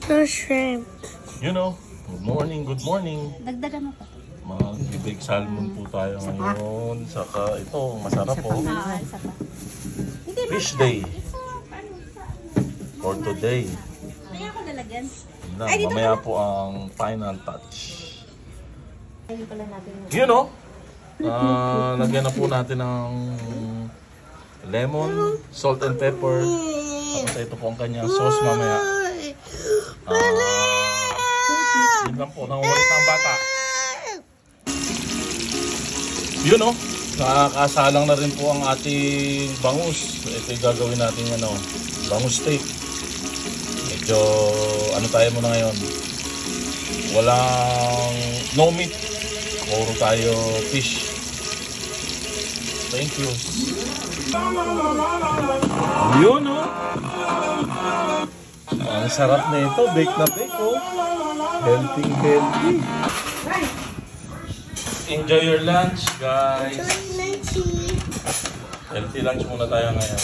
No shrimp. You know, good morning, good morning. Dagdagan mo pa. Mag-big salmon po tayo ngayon. Saka ito, masarap po. Isa pa. Fish day. For today. Kaya ako lalagyan. Yun lang, mamaya po ang final touch. Ayun pala natin. You know, lagyan na po natin ng lemon, salt and pepper. Tapos ito po ang kanyang sauce mamaya. Yun lang po, nangungulit na ang bata. You know, nakakasalang na rin po ang ating bangus. Ito yung gagawin natin bangus steak. Medyo, ano tayo muna ngayon? Walang, no meat. Puro tayo fish. Thank you. Yun, oh. Ang sarap na ito. Bake na bake, oh. Healthy, healthy. Enjoy your lunch, guys. Healthy lunch muna tayo ngayon.